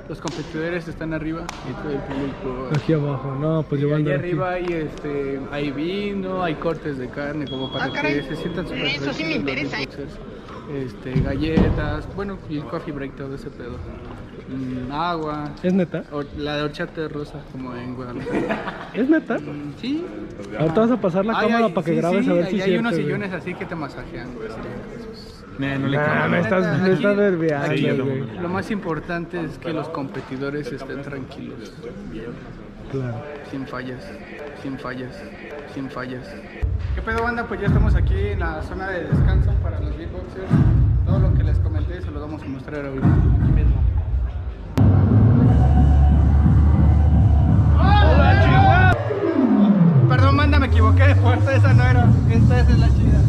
Los competidores están arriba y todo el público Aquí abajo, no, pues y llevando allá arriba hay, hay vino, hay cortes de carne como para que se sientan súper Eso sí me interesa. Galletas, bueno, y el coffee break, todo ese pedo. Agua. ¿Es neta? La de horchata rosa, como en Guadalajara. ¿Es neta? Sí. Ahorita vas a pasar la cámara para que grabes a ver si hay es unos cierto, sillones así que te masajean, güey. No le me estás nerviando, Aquí, güey. lo más importante es que los competidores estén tranquilos. Claro. Sin fallas, sin fallas, sin fallas. ¿Qué pedo, banda? Pues ya estamos aquí en la zona de descanso para los beatboxers. Todo lo que les comenté se lo vamos a mostrar ahorita. Aquí mismo. ¡Hola, Chihuahua! Perdón, banda, me equivoqué de puerta. Esa no era. Esta es la chida.